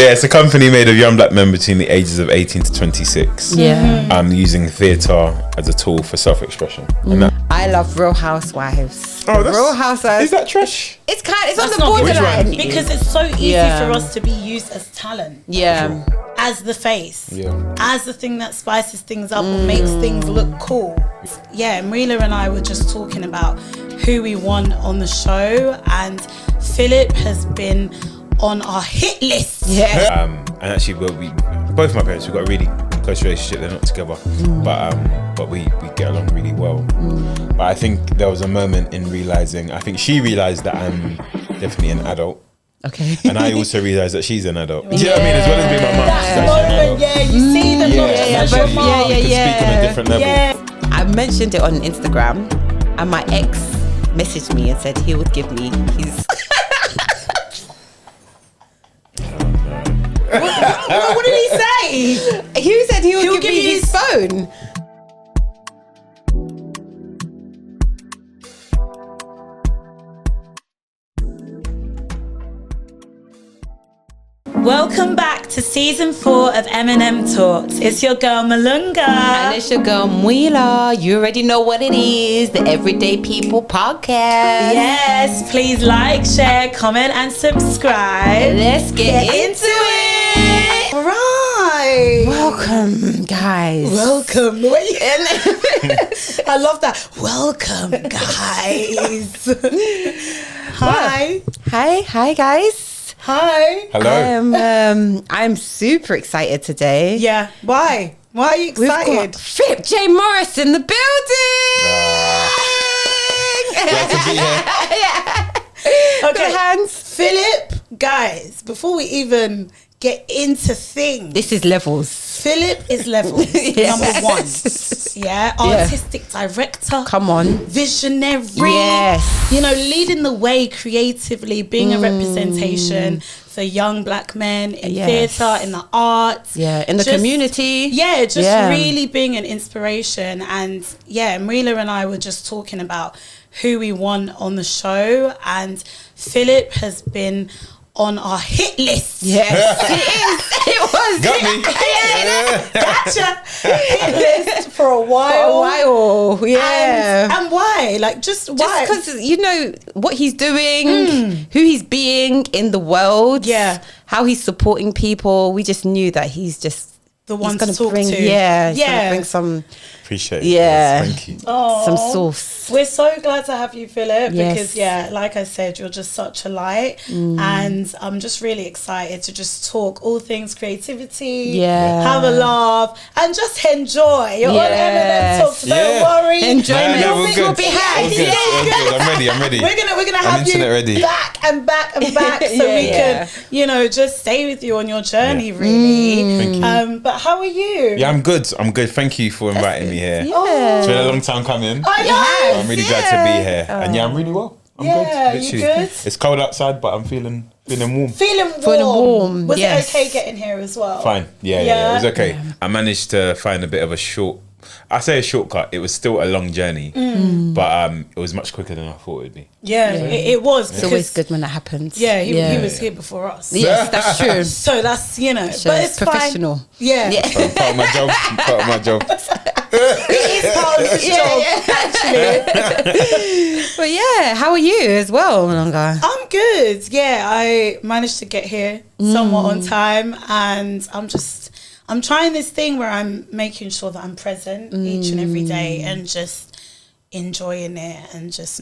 Yeah, it's a company made of young black men between the ages of 18 to 26. Yeah. Using theatre as a tool for self-expression. And that, I love Real Housewives. oh, that's, Real Housewives. Is that trash? It's on That's the not good. borderline. Because it's so easy for us to be used as talent. Yeah. As the face. Yeah. As the thing that spices things up or makes things look cool. Yeah, Marila and I were just talking about who we want on the show, and Philip has been on our hit list. Yeah. And actually, both my parents, we've got a really close relationship. They're not together, but we get along really well. But I think there was a moment in realizing. I think she realized that I'm definitely an adult. Okay. And I also realised that she's an adult. Do you know what I mean? As well as being my mum, she's That's actually an adult. yeah, you see them not just as your mom. We can speak on a different level. Yeah. I mentioned it on Instagram, and my ex messaged me and said he would give me his. What did he say? He said he would give me his phone. Welcome back to season 4 of MNM Talks. It's your girl Malunga. And it's your girl Mwila. You already know what it is, the Everyday People podcast. Yes, please like, share, comment and subscribe. Let's get into it. Right. Welcome, guys. Welcome. I love that. Welcome, guys. Hi. Hi, guys. Hi. Hello. I'm super excited today. Yeah. Why? Why are you We've excited? got Philip J. Morris in the building. Glad to be here. Okay. Good hands. Philip, guys, before we even get into things, This is levels. Philip is levels. Yes. Number 1. Yeah. Artistic director. Come on. Visionary. Yes. You know, leading the way creatively, being a representation for young black men in Yes. theatre, in the arts. Yeah, in the community. Yeah, just Yeah. really being an inspiration. And yeah, Marila and I were just talking about who we want on the show, and Philip has been on our hit list. Yes, it is. It was. Got me. Gotcha. Hit list for a while. Yeah. And why? Like, just why? Just because, you know, what he's doing, who he's being in the world, Yeah. how he's supporting people. We just knew that he's just The one gonna to talk bring, to. Yeah, he's Yeah. gonna bring some Appreciate it. Yeah. Yes, thank you. some sauce. We're so glad to have you, Philip, Yes. because yeah, like I said, you're just such a light, and I'm just really excited to just talk all things creativity, Yeah. have a laugh, and just enjoy. You're on Yes. MNM Talks, don't Yeah. worry. Enjoyment No, will we're be good. had. We're good. Yeah. We're good. I'm ready. We're gonna I'm have you internet ready. back and back and back, so Yeah. we can, you know, just stay with you on your journey, really. Thank you. But how are you? Yeah, I'm good. Thank you for inviting me here. Yeah. It's been a long time coming. I know. I'm really glad to be here. And yeah, I'm really well. I'm Yeah, good. you Literally. good? It's cold outside, but I'm feeling warm. Feeling Feeling warm. warm, Was yes. it okay getting here as well? Fine. Yeah, Yeah. it was okay. I managed to find a bit of a shortcut. It was still a long journey, but it was much quicker than I thought it would be. Yeah, it was. It's always good when that happens. Yeah, he was here before us. Yes, that's true. So that's, you know, So but it's it's professional. Fine. Yeah. I'm part of my job. Part of my job. It is part of his job, actually. But yeah, how are you as well, Malunga? I'm good. Yeah, I managed to get here somewhat on time, and I'm trying this thing where I'm making sure that I'm present each and every day and just enjoying it, and just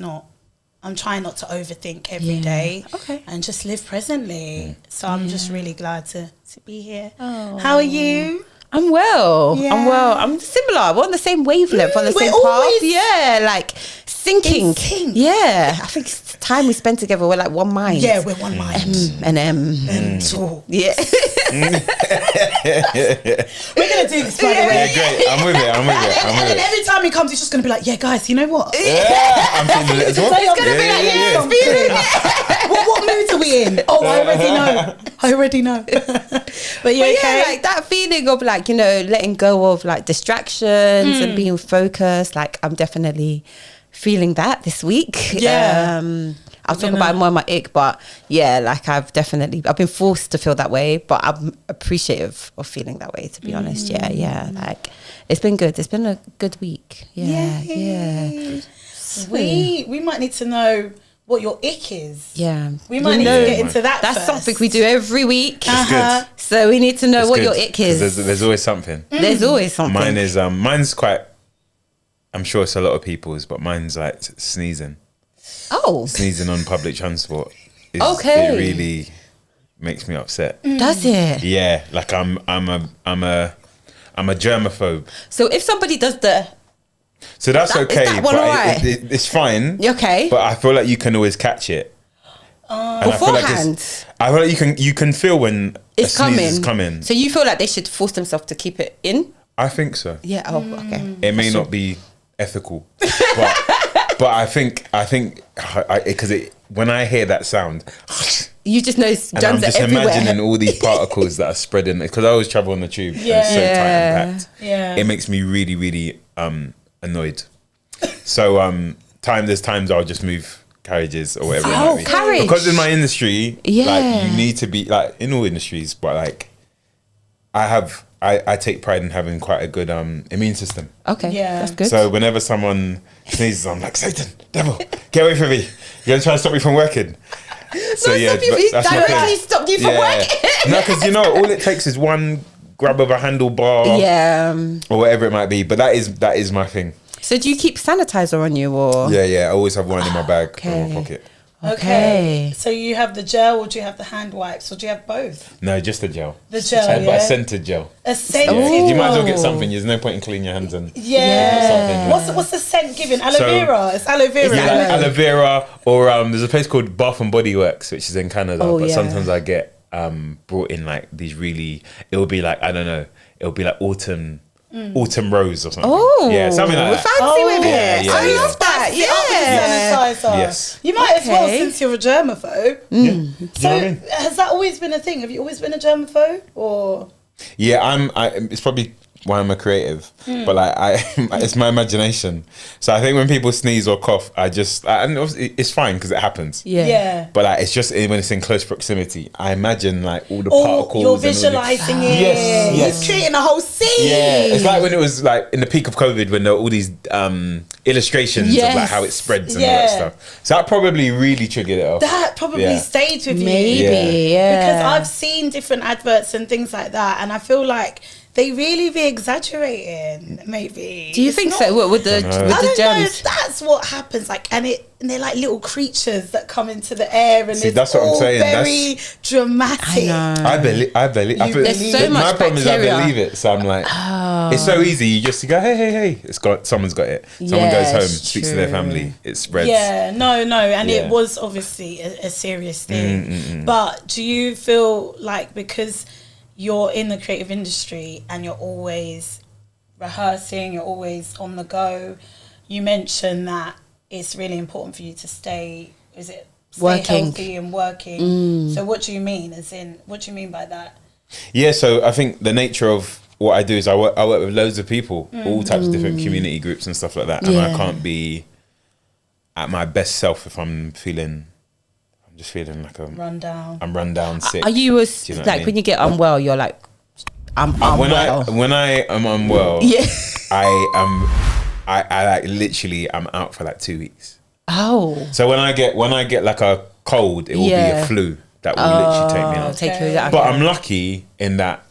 I'm trying not to overthink every day. Okay. And just live presently. So I'm just really glad to be here. How are you? I'm well. Yeah. I'm well. I'm similar. We're on the same wavelength, on the we're same path. always Yeah, like syncing. in sync. Yeah, I think it's the time we spend together, we're like one mind. Yeah, we're one mind. MNM. Talk. Yeah. We're gonna do this, by the way. Yeah, great. I'm with it. And then every time he comes, he's just gonna be like, "Yeah, guys, you know what? Yeah, I'm feeling it as well. It's gonna be like, yeah. something. What mood are we in? Oh, I already know. But you But okay? yeah, like that feeling of like, you know, letting go of like distractions and being focused. Like I'm definitely feeling that this week. Yeah. I'll talk about more of my ick, but yeah, like I've been forced to feel that way, but I'm appreciative of feeling that way, to be honest. Yeah. Like it's been good. It's been a good week. Yeah. We might need to know what your ick is. Yeah. We might need to get into that. That's first. something we do every week. Good. So we need to know It's what good, your ick is. 'cause there's always something. There's always something. Mine's quite, I'm sure it's a lot of people's, but mine's like sneezing. Oh. Sneezing on public transport. Okay. It really makes me upset. Does it? Yeah, like I'm a germaphobe. So if somebody does So that's Is okay, that one but alright? it's fine. Okay. But I feel like you can always catch it. And beforehand, I feel like you can feel when it's a sneeze is coming. So you feel like they should force themselves to keep it in? I think so. Yeah. Oh, okay. It may not be ethical, but I think because when I hear that sound, You just know germs and I'm are just everywhere. imagining all these particles that are spreading, because I always travel on the tube and it's so tight and packed. Yeah. It makes me really, really annoyed. So there's times I'll just move carriages or whatever. it might be. Carriage. Because in my industry, Yeah. like you need to be like in all industries, but like I take pride in having quite a good immune system. Okay. Yeah. That's good. So whenever someone sneezes, I'm like, Satan, devil, get away from me. You're gonna try to stop me from working. So yeah, that's my directly thing. stop you from working. No, because all it takes is one grab of a handlebar, Yeah. or whatever it might be. But that is my thing. So do you keep sanitizer on you or? Yeah. I always have one in my bag or Okay. my pocket. Okay. So you have the gel, or do you have the hand wipes, or do you have both? No, just a gel. The gel, But a yeah. scented gel. A scented. Yeah. You might as well get something. There's no point in cleaning your hands and Yeah. something. What's the scent given? Aloe So- vera. It's aloe vera. Yeah, isn't it? aloe vera, or there's a place called Bath and Body Works, which is in Canada. Oh, but yeah. sometimes I get brought in like these really. It will be like, I don't know. It'll be like autumn rose or something. Oh. Yeah, something like We're that. fancy with it. yeah, I yeah. love that. Spice it up with Yeah. sanitizer. Yes. You might as well, Okay. since you're a germaphobe. Yeah. Do you know So what I mean? has that always been a thing? Have you always been a germaphobe, or? Yeah, it's probably why I'm a creative, but like it's my imagination. So I think when people sneeze or cough, and obviously it's fine because it happens. Yeah. But like it's just when it's in close proximity, I imagine like all the particles. Or you're and all the- visualizing it. Yes. You're creating a whole scene. Yeah, it's like when it was like in the peak of COVID when there were all these illustrations of like Yes. how it spreads and all Yeah. that stuff. So that probably really triggered it off. That probably Yeah. stayed with Maybe. you. Yeah. Because I've seen different adverts and things like that, and I feel like they really be exaggerating. Maybe. Do you It's think not- so? What with the know. I with the don't know germs? if that's what happens. Like, and they're like little creatures that come into the air, and See, it's that's what I'm all saying. Very dramatic. I know. I believe. There's so my much problem bacteria. is I believe it, so I'm like, it's so easy. You just go, hey, someone's got it. Someone Yeah, goes home, it's speaks to their true. family, it spreads. Yeah, no, and Yeah. it was obviously a serious thing. But do you feel like because you're in the creative industry and you're always rehearsing, you're always on the go, you mentioned that it's really important for you to stay Working. healthy and working. So what do you mean? What do you mean by that? Yeah, so I think the nature of what I do is I work with loads of people, all types of different community groups and stuff like that, and I Yeah. can't be at my best self if I'm just feeling like I'm run down, sick. Are you Do you know like what I mean? when you get unwell? You're like, I'm unwell. when I am unwell, Yeah. I like literally I'm out for like 2 weeks. Oh. So when I get like a cold, it will be Yeah. a flu that will literally take me I'll out. take you that. But I'm lucky in that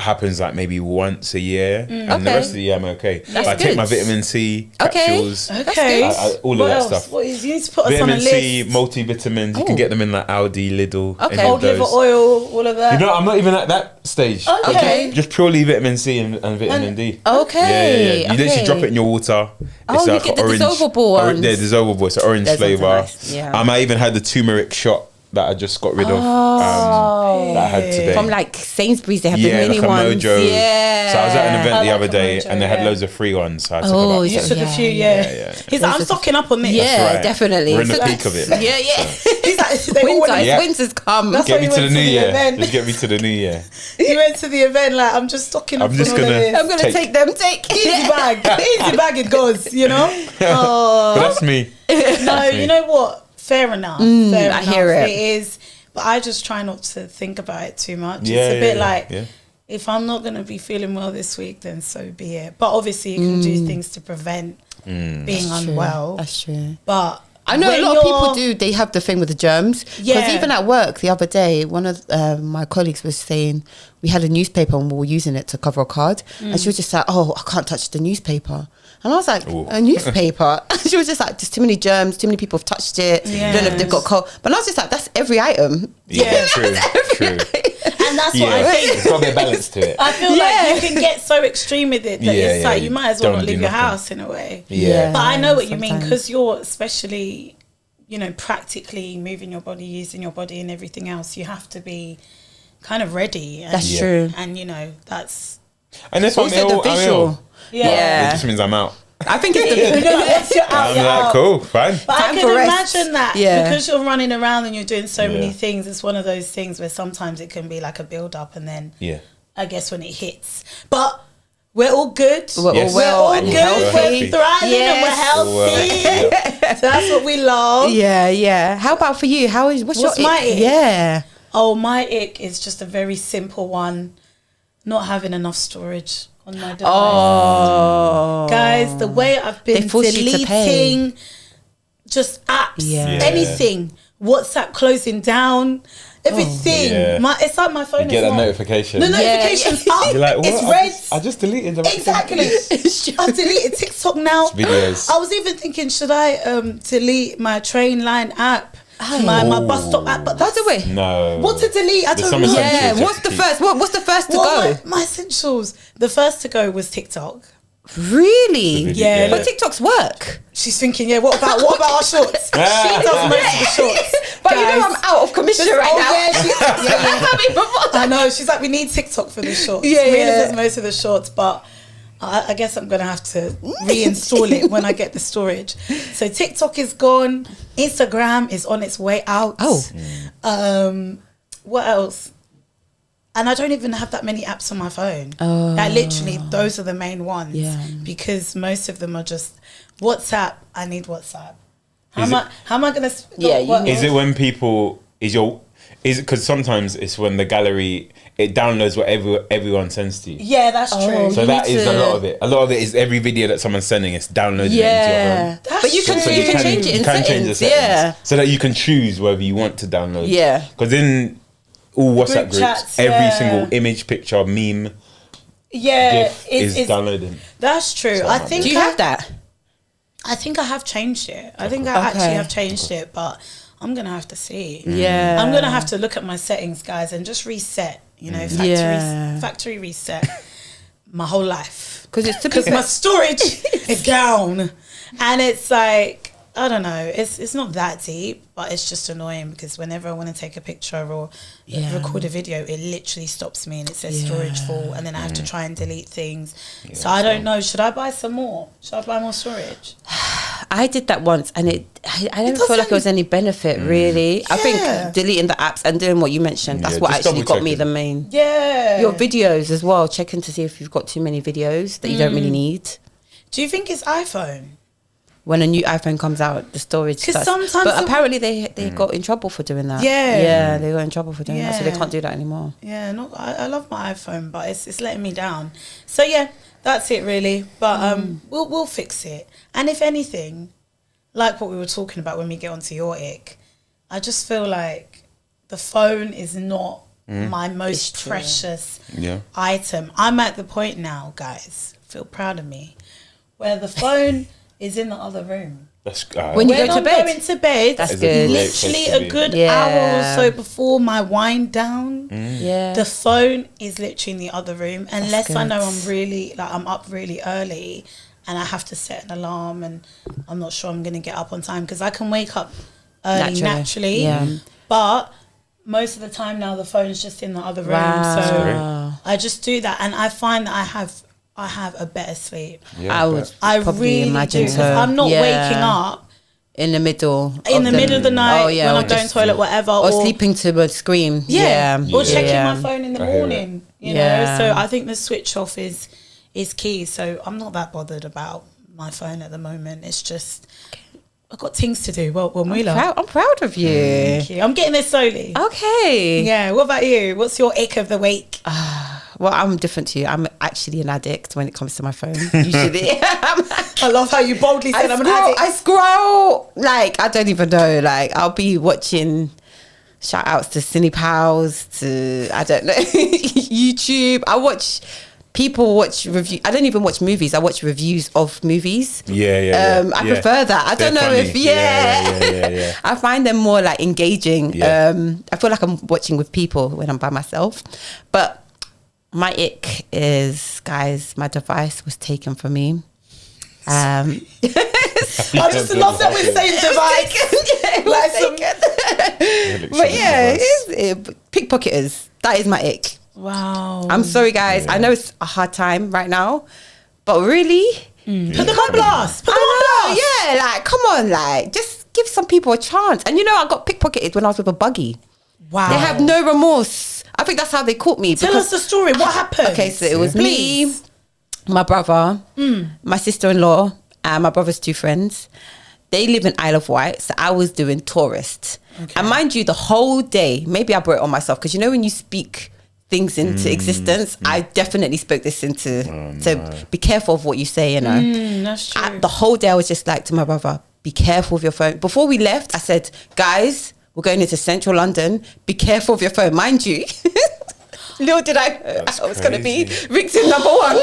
happens like maybe once a year, and the Okay. rest of the year I'm okay. That's I take good. my vitamin C Okay. capsules, Okay. all of What that else? stuff. What is, you need to put us on a Vitamin C, list. multivitamins. You can get them in like Aldi, Lidl. Okay. any of Old liver those. oil, all of that. You know, I'm not even at that stage. Okay. Just purely vitamin C and vitamin D. Okay. Yeah. You literally drop it in your water. Oh, you get the dissolvable ones. Yeah, dissolvable. It's an orange Those ones are flavour. nice, yeah. I even had the turmeric shot that I just got rid of. That I had today. From like Sainsbury's, they have the yeah, mini like a ones. Mojo. Yeah. So I was at an event I the like other a day, Mojo, and they had yeah. loads of free ones. So I took Oh, about. You yeah. took a few, yeah. yeah. He's like, I'm stocking up on this. Yeah, right. definitely. We're in the So peak of it. Yeah, yeah. He's like, they Winter, already, Yeah. winter's come. That's Get why me he to the went new to the year. event. Just get me to the new year. he went to the event like, I'm just stocking up I'm just on all gonna- of this. I'm gonna take them. Easy bag. Easy bag it goes, you know? But Oh. that's me. No, you know what? fair enough. Fair I enough. hear it. It is, but I just try not to think about it too much. Yeah, It's a bit yeah, like, yeah. if I'm not going to be feeling well this week, then so be it. But obviously, you can do things to prevent being unwell. That's true. But I know a when lot of people you're- do. They have the thing with the germs. Because Yeah. even at work the other day, one of my colleagues was saying we had a newspaper and we were using it to cover a card, and she was just like, "Oh, I can't touch the newspaper." And I was like, Ooh. "A newspaper?" She was just like, "There's too many germs. Too many people have touched it. You don't know if they've got cold." But I was just like, "That's every item." Yeah, true. and that's Yeah, what I think. it's got a bit of balance to it. I feel like you can get so extreme with it that Yeah, it's yeah, like you might as well don't not do leave your nothing. house in a way. Yeah. But I know what you mean, sometimes. because you're especially, practically moving your body, using your body and everything else. You have to be kind of ready. And, That's true. And, that's... And this one, Also the visual. It just means I'm out. I think it's the Once you're out, I'm you're like, out. cool, fine. But Time I for can rest. imagine that because you're running around and you're doing so many Yeah. things. It's one of those things where sometimes it can be like a build up, and then Yeah. I guess when it hits. But we're all good. We're Yes. all well all and good. healthy. We're thriving and we're Yes. healthy. Yeah. So that's what we love. Yeah. How about for you? What's What's your my ick? Yeah. Oh, my ick is just a very simple one. Not having enough storage on my device. Oh, Guys, the way I've been They force you to pay. deleting just apps, Yeah. anything, WhatsApp closing down, everything. Yeah. It's like my phone You get is that not. notification. The notification's up. You're like, what? It's red. I just deleted them. Exactly. I've deleted TikTok now. Videos. I was even thinking, should I delete my train line app, my bus stop app? But by that's the way, No. what to delete? I There's don't some know. essentials yeah. you What's have the to first? What's the first to Well, go? my essentials. The first to go was TikTok. Really? The video, Yeah. But TikTok's work. She's thinking, what about our shorts? She does most of the shorts. But Guys. I'm out of commission right now. I know. She's like, we need TikTok for the shorts. Yeah, Mina yeah. does most of the shorts, but I guess I'm gonna have to reinstall it when I get the storage. So TikTok is gone. Instagram is on its way out. Oh. What else? And I don't even have that many apps on my phone. Oh. Like literally, those are the main ones. Yeah. Because most of them are just WhatsApp. I need WhatsApp. How Is am I gonna? Yeah, you Is it when people is it because sometimes it's when the gallery it downloads what everyone sends to you. Yeah, that's true. So You that need is to- a lot of it. A lot of it is every video that someone's sending. It's downloading it into your Yeah. phone. That's But you can true. you can change it in you can change the settings. Yeah. so that you can choose whether you want to download. Yeah. Because in all WhatsApp Group groups, chats, every yeah. single image, picture, meme, Yeah, GIF is downloading. That's true. I think. Do you have that? I think I have changed it. I think I actually have changed it, but I'm gonna have to see. Yeah. I'm gonna have to look at my settings, guys, and just reset. Factory reset my whole life because my storage is down, and it's like I don't know. It's not that deep, but it's just annoying because whenever I want to take a picture or record a video, it literally stops me and it says storage full, and then I have to try and delete things. So I don't know. Should I buy some more? Should I buy more storage? I did that once, and I don't feel like it was any benefit really. I Yeah. think deleting the apps and doing what you mentioned, that's Yeah, what just actually got me double-checking. the main. Yeah. Your videos as well, checking to see if you've got too many videos that you don't really need. Do you think it's iPhone? When a new iPhone comes out, the storage 'Cause starts. sometimes But it- apparently they got in trouble for doing that. Yeah. Yeah, they got in trouble for doing that, so they Yeah. can't do that anymore. Yeah, no, I love my iPhone, but it's letting me down. So yeah, that's it really. But we'll fix it. And if anything, like what we were talking about when we get onto your ick, I just feel like the phone is not my most It's true. precious Yeah. item. I'm at the point now, guys, feel proud of me, where the phone is in the other room. That's When you When go to I'm bed? going to bed, That's It's a good. great place literally to a be. good Yeah. hour or so before my wind down. Yeah. The phone is literally in the other room, unless I good. know I'm up really early and I have to set an alarm and I'm not sure I'm going to get up on time because I can wake up early naturally. Yeah. But most of the time now the phone's just in the other room. Wow. That's So great. I just do that and I find that I have a better sleep. Yeah, I would I probably really imagine do because so. I'm not Yeah. waking up in the middle in the middle of the night when or I'm going just- toilet, whatever, or sleeping to a scream. Yeah, or checking Yeah. my phone in the I hear morning. You Yeah. know, so I think the switch off is key. So I'm not that bothered about my phone at the moment. It's just I've got things to do. Well, Mula. I'm proud of you. Thank you. I'm getting there slowly. Okay. Yeah. What about you? What's your ick of the week? Well, I'm different to you. I'm actually an addict when it comes to my phone. Usually, I love how you boldly said I'm an addict. I scroll like I don't even know. Like I'll be watching. Shout outs to Cine Pals, to I don't know YouTube. People watch review. I don't even watch movies. I watch reviews of movies. Yeah. I prefer that. I don't know funny. if yeah. I find them more like engaging. Yeah. I feel like I'm watching with people when I'm by myself. But my ick is, guys, my device was taken from me. I just love that we're saying device. But yeah, pickpocketers. That is my ick. Wow. I'm sorry, guys. I know it's a hard time right now, but really, put them on blast. Yeah, like come on, like just give some people a chance. And I got pickpocketed when I was with a buggy. Wow. They have no remorse. I think that's how they caught me. Tell us the story. What happened? Okay, so it was me, my brother, my sister-in-law, and my brother's 2 friends. They live in Isle of Wight, so I was doing tourist. Okay. And mind you, the whole day, maybe I brought it on myself, because when you speak things into existence, I definitely spoke this into, so be careful of what you say, That's true. The whole day I was just like to my brother, be careful with your phone. Before we left, I said, guys, we're going into central London, be careful with your phone. Mind you, little did I was going to be victim number 1.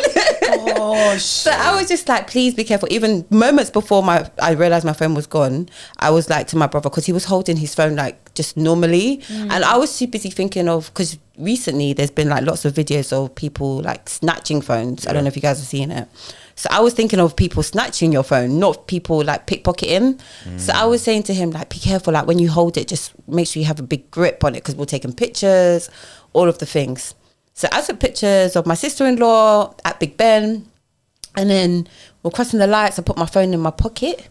Gosh. So I was just like, please be careful. Even moments before I realised my phone was gone, I was like to my brother, because he was holding his phone like just normally. And I was too busy thinking of, because recently there's been like lots of videos of people like snatching phones. I don't know if you guys have seen it. So I was thinking of people snatching your phone, not people like pickpocketing. So I was saying to him, like, be careful, like when you hold it, just make sure you have a big grip on it, because we're taking pictures, all of the things. So I took pictures of my sister-in-law at Big Ben, and then we're crossing the lights. I put my phone in my pocket.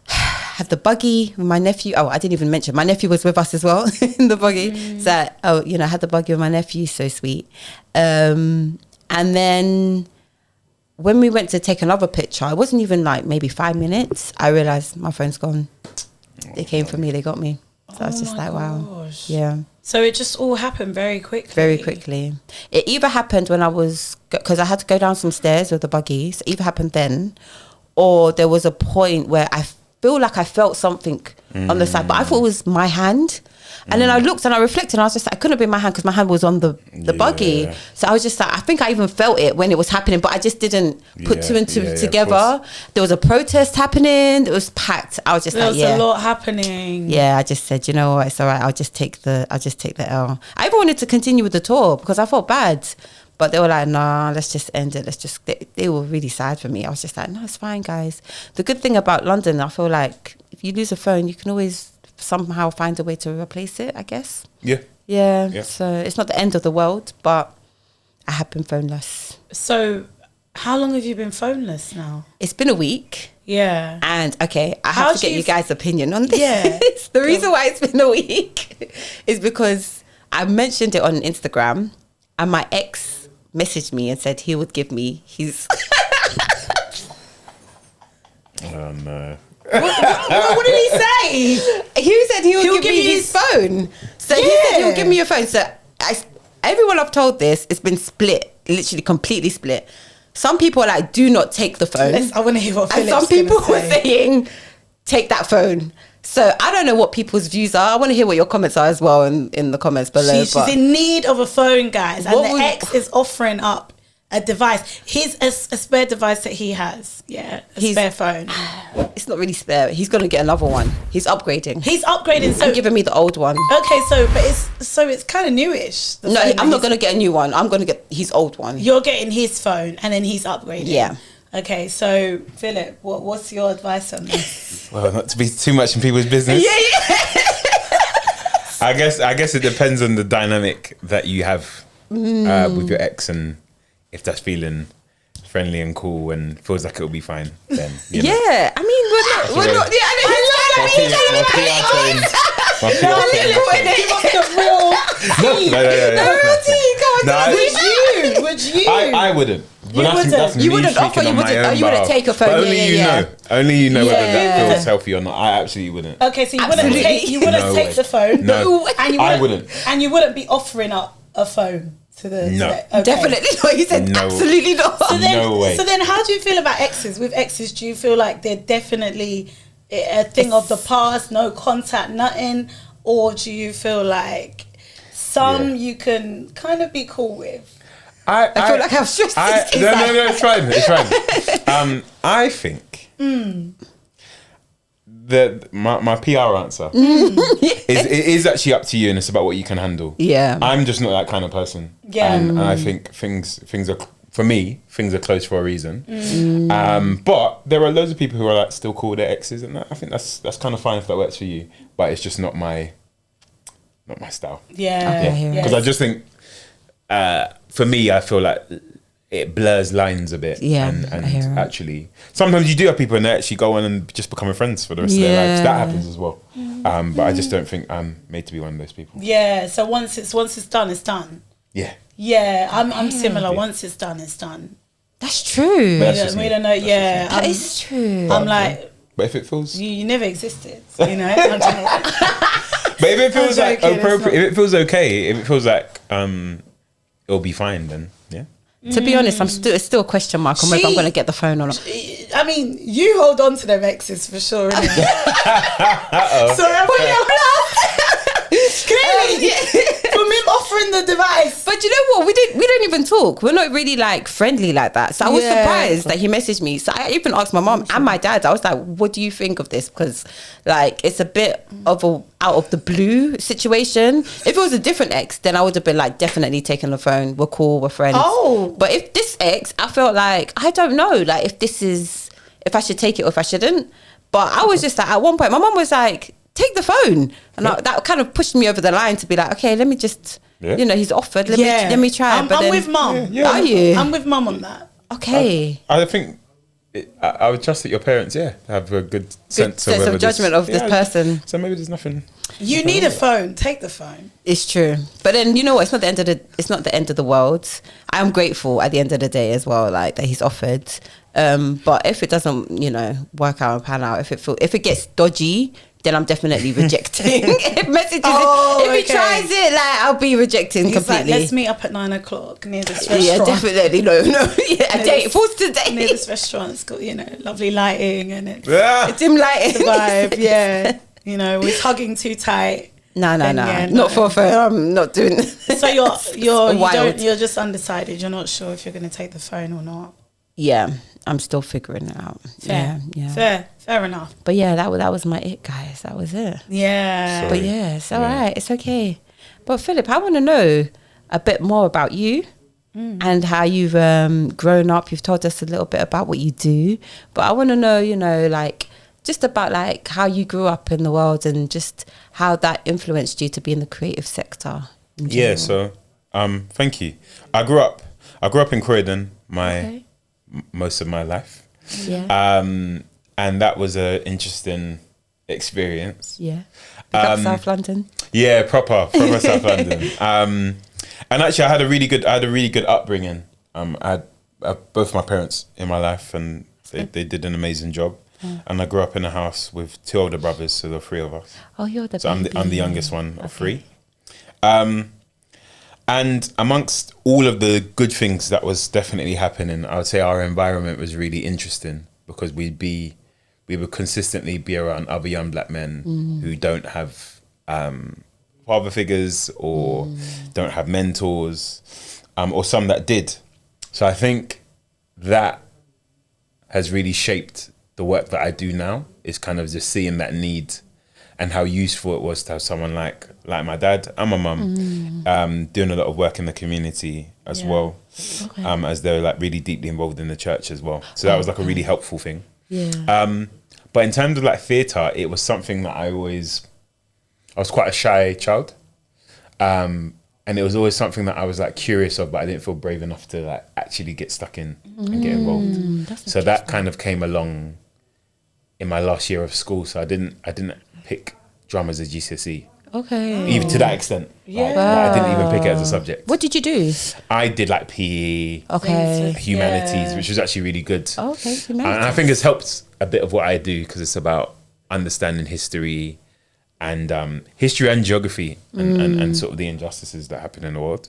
Have the buggy with my nephew. Oh, I didn't even mention my nephew was with us as well in the buggy. So I had the buggy with my nephew. So sweet. And then when we went to take another picture, it wasn't even like maybe 5 minutes. I realized my phone's gone. They came for me. They got me. So I was just like, wow. Yeah. So it just all happened very quickly. Very quickly. It either happened when because I had to go down some stairs with the buggy. So it either happened then, or there was a point where I feel like I felt something on the side, but I thought it was my hand. And then I looked and I reflected and I was just like, it couldn't have been my hand, because my hand was on the buggy. So I was just like, I think I even felt it when it was happening, but I just didn't put two and two together. There was a protest happening. It was packed. I was just there was a lot happening. Yeah, I just said, you know what, it's all right. I'll just take the L. I even wanted to continue with the tour because I felt bad. But they were like, nah, let's just end it. They were really sad for me. I was just like, no, it's fine, guys. The good thing about London, I feel like if you lose a phone, you can always somehow find a way to replace it, I guess. Yeah. So it's not the end of the world, but I have been phoneless. So how long have you been phoneless now? It's been a week. Yeah. And okay, I have to get you guys' opinion on this. Yeah. The reason why it's been a week is because I mentioned it on Instagram, and my ex messaged me and said he would give me his Oh no. What did he say? He said he would give me his phone. So he said he would give me your phone. So everyone I've told this, it's been split, literally completely split. Some people are like, do not take the phone. I want to hear what and Philip's some people gonna were say. saying, take that phone. So I don't know what people's views are. I want to hear what your comments are as well in the comments below. She's in need of a phone, guys. And the ex is offering up a device. Here's a spare device that he has. Yeah, spare phone. It's not really spare. He's going to get another one. He's upgrading. So I'm giving me the old one. Okay, so it's kind of newish. No, I'm not going to get a new one. I'm going to get his old one. You're getting his phone, and then he's upgrading. Yeah. Okay, so Philip, what's your advice on this? Well, not to be too much in people's business. Yeah. I guess it depends on the dynamic that you have with your ex, and if that's feeling friendly and cool and feels like it'll be fine, then you know. Yeah, I mean we're not. Yeah, No, Would you? I wouldn't. That's You me wouldn't offer, speaking you on my wouldn't, own you wouldn't behalf. take a phone. But only you know. Only you know whether that feels healthy or not. I absolutely wouldn't. Okay, so you Absolutely. wouldn't take the phone. No, and I wouldn't. And you wouldn't be offering up a phone to the. No. Okay. Definitely not. You said No. absolutely not. No way. So then, how do you feel about exes? With exes, do you feel like they're definitely a thing of the past, no contact, nothing, or do you feel like some you can kind of be cool with? I feel like I'm stressed. No, it's fine. It's fine. I think that my PR answer is actually up to you, and it's about what you can handle. Yeah. I'm just not that kind of person. Yeah. And I think things are, for me, things are close for a reason. But there are loads of people who are like still cool with their exes, and I think that's kind of fine if that works for you. But it's just not my style. Yeah. Because I just think, for me, I feel like it blurs lines a bit. Yeah, And I hear it. actually, sometimes you do have people and they actually go on and just becoming friends for the rest of their lives. That happens as well. But I just don't think I'm made to be one of those people. Yeah. So once it's done, it's done. Yeah. Yeah, I'm similar. Once it's done, it's done. That's true. But that's just We me. don't know. That's Yeah, That is true. I'm like, But if it feels, you never existed. You know. I'm joking. but if it feels like joking, it's appropriate, not- if it feels okay, if it feels like it'll be fine, then yeah. To be honest, it's still a question mark on whether I'm She- going to get the phone or not. I mean, you hold on to them exes for sure. Innit? Sorry, I'm putting you clearly from him offering the device. But you know what? We don't even talk. We're not really like friendly like that. So I was Yeah. surprised that he messaged me. So I even asked my mom and my dad. I was like, "What do you think of this?" Because like it's a bit of a out of the blue situation. If it was a different ex, then I would have been like definitely taking the phone. We're cool. We're friends. Oh. But if this ex, I felt like I don't know. Like if I should take it or if I shouldn't. But I was just like at one point, my mom was like, "Take the phone," and that kind of pushed me over the line to be like, "Okay, let me just." Yeah. You know, he's offered. Let me try. I'm then, with mum. Yeah. Are you? I'm with mum on that. Okay. I think I would trust that your parents, have a good sense of, whether judgment of this person. So maybe there's nothing. You need a phone. Take the phone. It's true. But then you know what? It's not the end of the world. I'm grateful at the end of the day as well, like that he's offered. But if it doesn't, work out and pan out, if it gets dodgy, then I'm definitely rejecting. If he tries it, like I'll be rejecting He's completely. like, let's meet up at 9:00 near this restaurant. Yeah, definitely. No. Yeah, a date. Forced to Near date. this restaurant, it's got lovely lighting and it's Dim lighting. the vibe. Yeah, we're hugging too tight. No. Yeah, Not for I'm not doing. So Wild. you're just undecided. You're not sure if you're going to take the phone or not. Yeah, I'm still figuring it out. Fair. Yeah. Fair enough. But yeah, that was my it, guys. That was it. Yeah. Sorry. But yeah, it's all right. It's okay. But Philip, I want to know a bit more about you and how you've grown up. You've told us a little bit about what you do, but I want to know, like just about like how you grew up in the world and just how that influenced you to be in the creative sector. in Yeah. general. So, thank you. I grew up in Croydon most of my life. Yeah. And that was an interesting experience. Yeah. Big up South London. Yeah, proper South London. And actually, I had a really good upbringing. I had both my parents in my life, and they did an amazing job. And I grew up in a house with two older brothers, so there were three of us. Oh, you're the So I'm baby. the youngest one of three. And amongst all of the good things that was definitely happening, I would say our environment was really interesting because we would consistently be around other young black men who don't have father figures or don't have mentors, or some that did. So I think that has really shaped the work that I do now, is kind of just seeing that need and how useful it was to have someone like my dad and my mum doing a lot of work in the community as well, as they're like really deeply involved in the church as well. So that was like a really helpful thing. Yeah. But in terms of like theatre, it was something that I was quite a shy child. And it was always something that I was like curious of, but I didn't feel brave enough to like actually get stuck in and get involved. So that kind of came along in my last year of school. So I didn't pick drama as a GCSE. Okay. even to that extent. Yeah. Like, I didn't even pick it as a subject. What did you do? I did like PE, Okay. humanities, which was actually really good. Okay. And I think it's helped a bit of what I do because it's about understanding history and geography and sort of the injustices that happen in the world.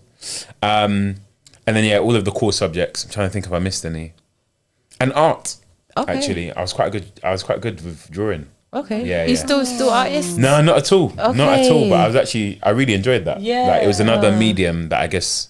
And then all of the core subjects. I'm trying to think if I missed any. And art. Okay. Actually, I was quite good with drawing. Okay. Yeah, You yeah. still artist? No, not at all. Not at all. Okay. But I really enjoyed that. Yeah. Like it was another medium that I guess,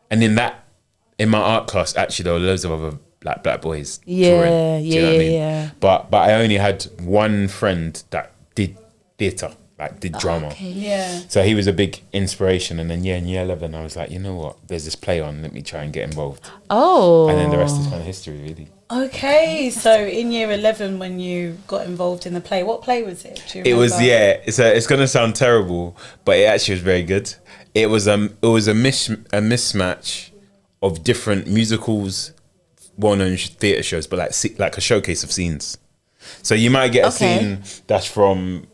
and in my art class, actually there were loads of other like black boys Yeah, drawing. Do you know what I mean? yeah. But I only had one friend that did theatre, like did drama. Okay. Yeah. So he was a big inspiration. And then in year 11, I was like, you know what? There's this play on. Let me try and get involved. Oh. And then the rest is kind of history, really. Okay, so in year 11, when you got involved in the play, what play was it? Do you It was remember? It's gonna sound terrible, but it actually was very good. It was a mismatch of different musicals, well-known theatre shows, but like a showcase of scenes. So you might get a Okay. scene that's from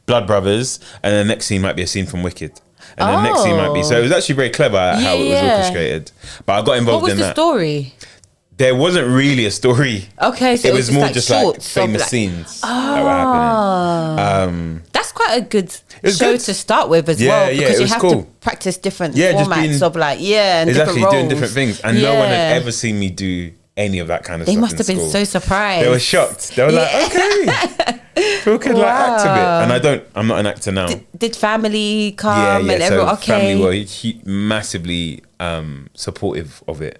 Blood Brothers, and the next scene might be a scene from Wicked. And the next scene might be. So it was actually very clever how it was Yeah. orchestrated. But I got involved What was in the that. story? There wasn't really a story. Okay, so It was more just like shorts of, famous like- scenes that were happening. That's quite a good was show good. to start with as Yeah, well, yeah, because it you was have cool. to practice different Yeah, just formats being- of and Exactly, different roles. doing different things. And no one had Yeah. ever seen me do any of that kind of They stuff. must in have been school. so surprised. They were shocked. They were like, okay. People could like act a bit. And I'm not an actor now. Did family come yeah, and so everyone? Okay. family were massively supportive of it.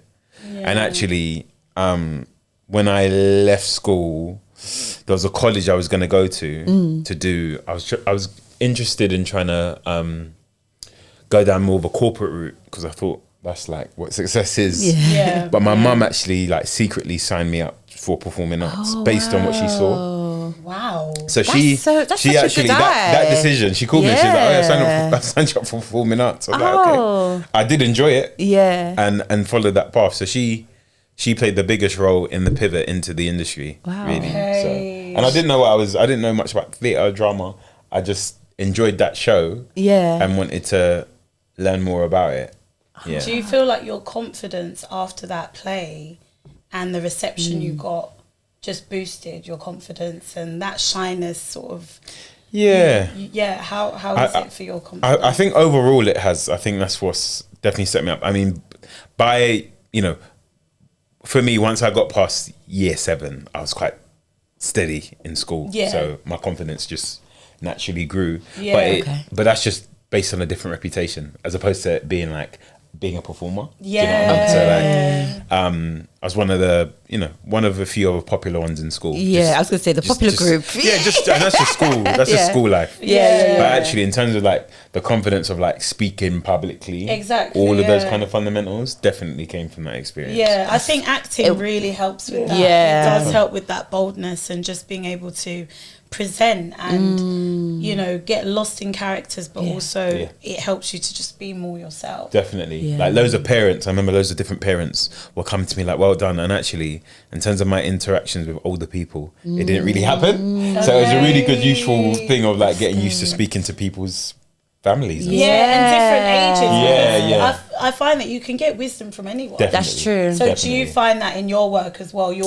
And actually, when I left school, there was a college I was going to go to do. I was interested in trying to go down more of a corporate route because I thought that's like what success is. Yeah. But my mum actually like secretly signed me up for performing arts based on what she saw. Wow. So That's she such a she good actually that eye. decision. She called me and she was like, "Oh, Yeah. I signed you up for performing arts." I was like, Oh. "Okay." I did enjoy it. Yeah. And followed that path. So she played the biggest role in the pivot into the industry. Wow. Really. Okay. So, and I didn't know much about theatre or drama. I just enjoyed that show. Yeah. And wanted to learn more about it. Yeah. Do you feel like your confidence after that play and the reception you got just boosted your confidence and that shyness sort of? Yeah. Yeah. How is it for your confidence? I think overall it has. I think that's what's definitely set me up. I mean, for me, once I got past year 7, I was quite steady in school. Yeah. So my confidence just naturally grew. Yeah. But Okay. but that's just based on a different reputation as opposed to being a performer. Yeah. Do you know what I mean? So I was one of a few other popular ones in school. Yeah, I was gonna say the popular group. Yeah, and that's just school. That's just Yeah. school life. Yeah. But actually, in terms of like the confidence of like speaking publicly, Exactly, all of those yeah. kind of fundamentals definitely came from that experience. Yeah, I think acting really helps with that. Yeah. It does help with that boldness and just being able to present and, get lost in characters, but also it helps you to just be more yourself. Definitely. Yeah. Like loads of parents, I remember loads of different parents will come to me like, well done. And actually, in terms of my interactions with older people, it didn't really happen. So it was a really good, useful thing of like getting used to speaking to people's families. And Yeah, and different ages. Yeah, yeah. I find that you can get wisdom from anyone. Definitely. That's true. So do Definitely. you find that in your work as well? Yeah.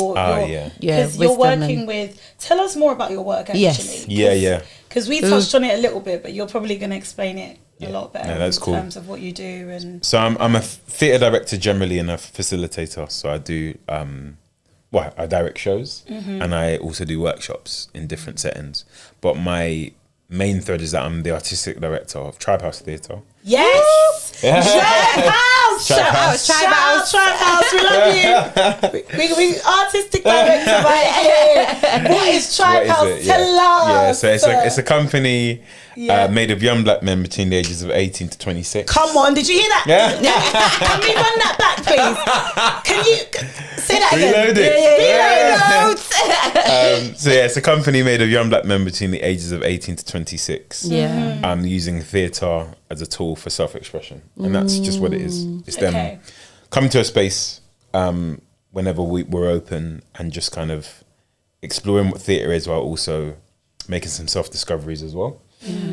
Yeah, Because you're wisdom working and- with... Tell us more about your work, actually. Yes. Yeah. Because we touched on it a little bit, but you're probably going to explain it a lot better No, that's in cool. terms of what you do. And So I'm a theatre director generally and a facilitator. So I do, I direct shows and I also do workshops in different settings. But my main thread is that I'm the artistic director of Tribe House Theatre. yes! Tribe House! Tribe House. Shout out Tribe House, we love you. we artistic director right here. What is Tribe What House? is it? Tell us. Yeah, so it's a company Yeah. made of young black men between the ages of 18 to 26. Come on, did you hear that? Yeah. Can we run that back, please? Can you say that again? Reload it. Reload. So it's a company made of young black men between the ages of 18 to 26. Yeah. Using theatre as a tool for self-expression. And that's just what it is. It's Okay. them coming to a space whenever we're open and just kind of exploring what theatre is while also making some self-discoveries as well.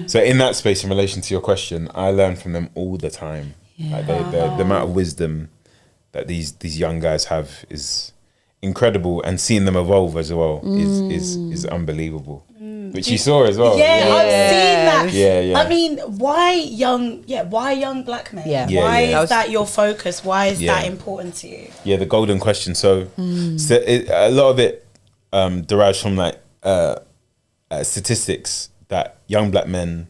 So in that space, in relation to your question, I learn from them all the time. Like the amount of wisdom that these young guys have is incredible, and seeing them evolve as well is unbelievable. Which you saw as well. Yeah, I've seen that. Yeah. I mean, why young black men? Yeah. Why Yeah. is that your focus? Why is that important to you? Yeah, the golden question. So, a lot of it derives from like statistics that young black men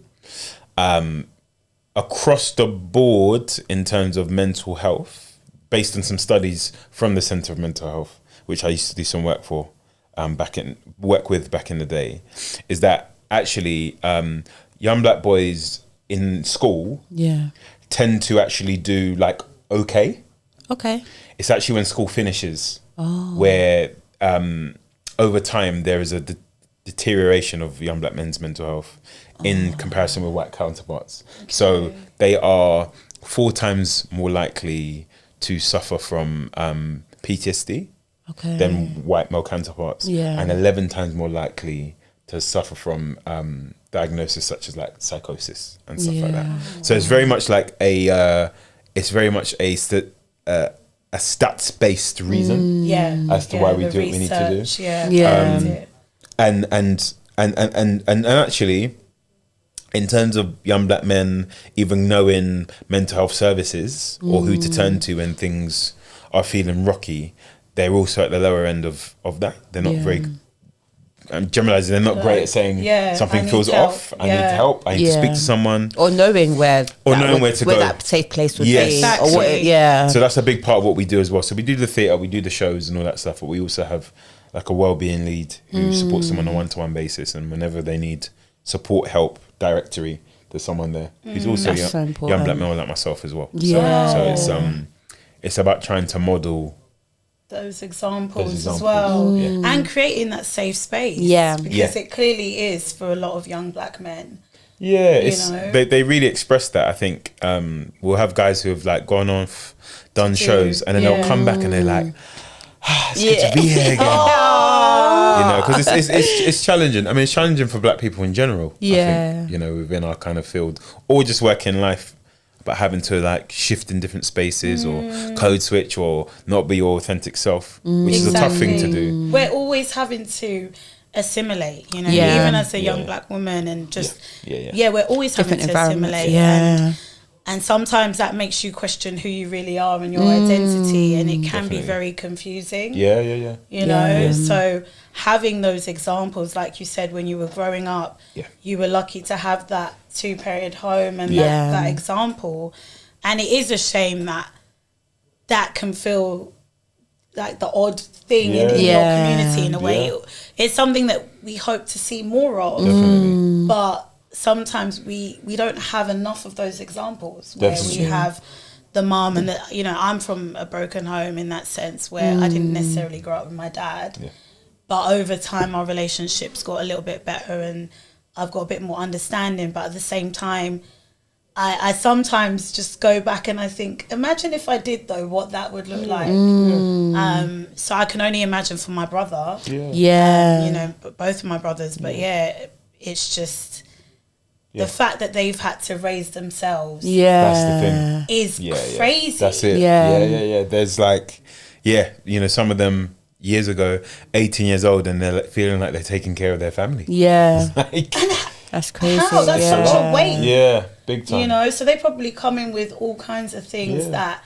across the board in terms of mental health, based on some studies from the Centre of Mental Health, which I used to do some work for, back in the day, is that actually young black boys in school tend to actually do like okay. It's actually when school finishes where over time there is a deterioration of young black men's mental health in comparison with white counterparts. So they are 4 times more likely to suffer from PTSD than white male counterparts, and 11 times more likely to suffer from diagnosis such as like psychosis and stuff like that. So it's very much like a stats based reason as to why we do what we need to do. And actually, in terms of young black men even knowing mental health services or who to turn to when things are feeling rocky, they're also at the lower end of that. They're not very, I'm generalizing, they're not great at saying something feels off, I need help, I need to speak to someone. Or knowing where to go. Where that safe place would be. Exactly. Or what, So that's a big part of what we do as well. So we do the theatre, we do the shows and all that stuff, but we also have like a wellbeing lead who supports them on a one-to-one basis, and whenever they need support, help, directory, there's someone there who's also young black male like myself as well. So it's about trying to model those examples as well, and creating that safe space. Because it clearly is for a lot of young black men. They really express that. I think we'll have guys who have like gone off, done shows, and then they'll come back and they're like, it's good to be here again. You know, because it's challenging. I mean, it's challenging for black people in general. I think, you know, within our kind of field, or just working life, but having to like shift in different spaces or code switch or not be your authentic self, which is a tough thing to do. We're always having to assimilate, you know, even as a young black woman, and just we're always having to assimilate. And sometimes that makes you question who you really are and your identity, and it can be very confusing. You know, so having those examples, like you said, when you were growing up, you were lucky to have that 2-parent home and that example. And it is a shame that can feel like the odd thing in your community in a way. It's something that we hope to see more of, but sometimes we don't have enough of those examples where we have the mum and the, you know, I'm from a broken home in that sense where I didn't necessarily grow up with my dad, but over time our relationships got a little bit better and I've got a bit more understanding. But at the same time, I sometimes just go back and I think, imagine if I did though, what that would look like. So I can only imagine for my brother, you know, both of my brothers, but it's just the fact that they've had to raise themselves that's the thing, is crazy. That's it. There's like, you know, some of them years ago, 18 years old, and they're like feeling like they're taking care of their family. Like, that's crazy. How? That's such a weight. Big time. You know, so they probably come in with all kinds of things that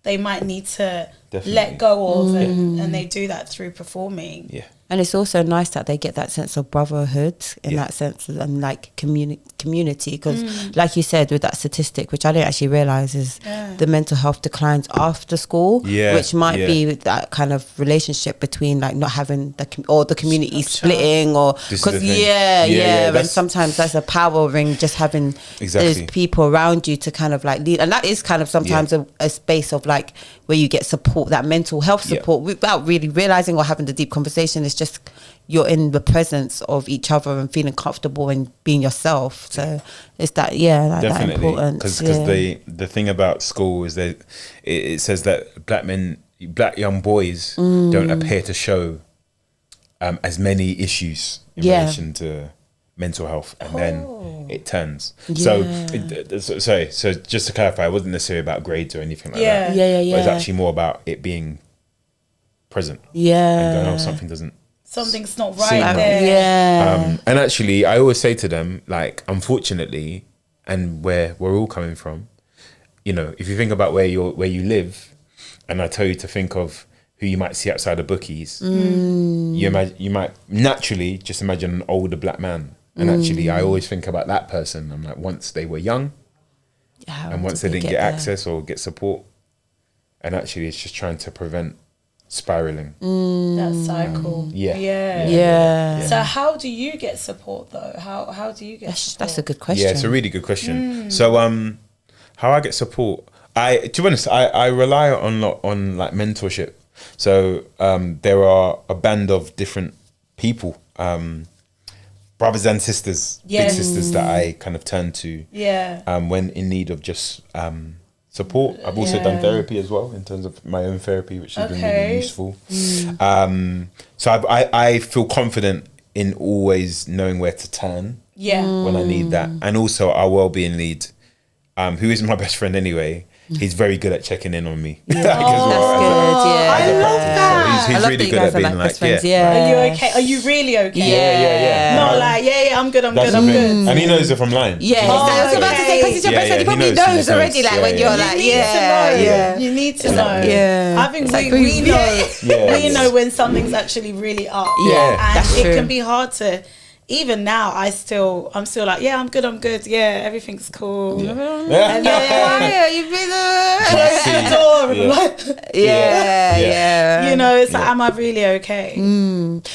they might need to let go of, and they do that through performing. And it's also nice that they get that sense of brotherhood in that sense, and like community, because like you said with that statistic, which I didn't actually realize, is the mental health declines after school, which might be that kind of relationship between like not having the community splitting, or because and sometimes that's a power ring, just having those people around you to kind of like lead, and that is kind of sometimes a space of like where you get support, that mental health support without really realizing or having the deep conversation. It's just you're in the presence of each other and feeling comfortable and being yourself. So it's that that important. Because the thing about school is that it says that black young boys don't appear to show as many issues in relation to mental health, and then it turns. So so just to clarify, it wasn't necessarily about grades or anything like that. Yeah. But it's actually more about it being present. Yeah. And going, something's not right Seem right. there. Yeah. And actually, I always say to them, like, unfortunately, and where we're all coming from, you know, if you think about where you live, and I tell you to think of who you might see outside of bookies, you might naturally just imagine an older black man. And actually, I always think about that person. I'm like, once they were young, and once they didn't get access or get support, and actually, it's just trying to prevent spiraling. That cycle. Yeah. So how do you get support though? How do you get support? That's a good question. Yeah, it's a really good question. So how I get support, to be honest, I rely on like mentorship. So there are a band of different people, brothers and sisters, big sisters that I kind of turn to when in need of just support. I've also done therapy as well, in terms of my own therapy, which has been really useful. So I feel confident in always knowing where to turn when I need that. And also our wellbeing lead, who is my best friend anyway, he's very good at checking in on me. That's good. Yeah, I love that. He's really good at being like, friends. Are you okay? Are you really okay? Yeah. Not like, I'm good. That's the thing. And he knows if I'm lying. Yeah, I was about to say, because he's your best friend, he probably knows already, like, when you're like, You need to know. Yeah. I think we know. We know when something's actually really up. Yeah, and it true. can be hard to. Even now, I'm still like, I'm good. Yeah, everything's cool. And then you close the door. You know, it's like, am I really okay?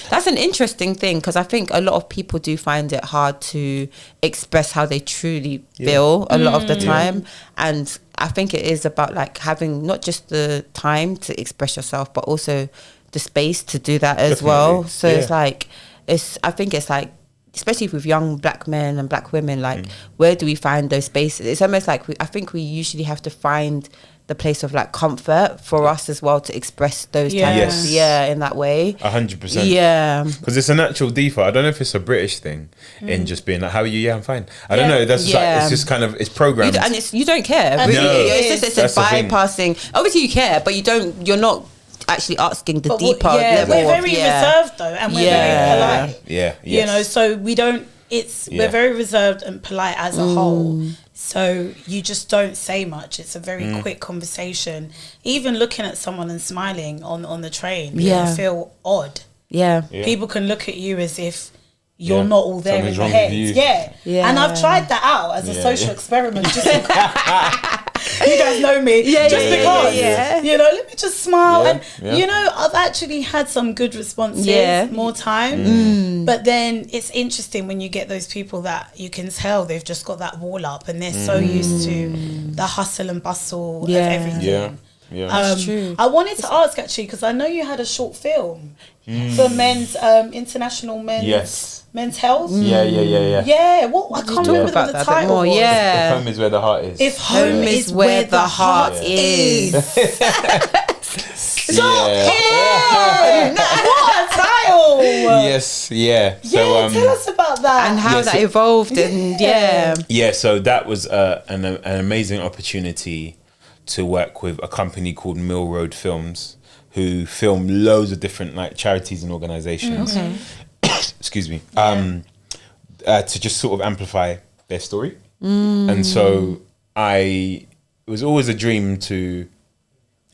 That's an interesting thing, because I think a lot of people do find it hard to express how they truly feel a lot of the time. And I think it is about like having not just the time to express yourself, but also the space to do that as well. So it's like, I think it's like, especially with young black men and black women, like where do we find those spaces? It's almost like I think we usually have to find the place of like comfort for us as well to express those times in that way. 100%. Because it's a natural default. I don't know if it's a British thing in just being like, how are you? I'm fine. I don't know. That's just like, it's just kind of, it's programmed. And you don't care. Really. No, it's just bypassing. Obviously you care, but you're not actually asking the deeper level. We're very reserved though, and we're very polite. You know, so we don't. We're very reserved and polite as a whole. So you just don't say much. It's a very quick conversation. Even looking at someone and smiling on the train, you feel odd. People can look at you as if you're not all there in your head. And I've tried that out as a social experiment. You guys know me. Because you know, let me just smile. And you know, I've actually had some good responses more time. But then it's interesting when you get those people that you can tell they've just got that wall up and they're so used to the hustle and bustle of everything. That's true. I wanted to ask actually, because I know you had a short film for men's international men's health. Yeah, what I can't remember what the title was. If home is where the heart is. If home is where the heart is. What a title! Yes, So tell us about that and how that evolved. And so that was an amazing opportunity to work with a company called Mill Road Films, who film loads of different like charities and organizations. Excuse me. To just sort of amplify their story. And so it was always a dream to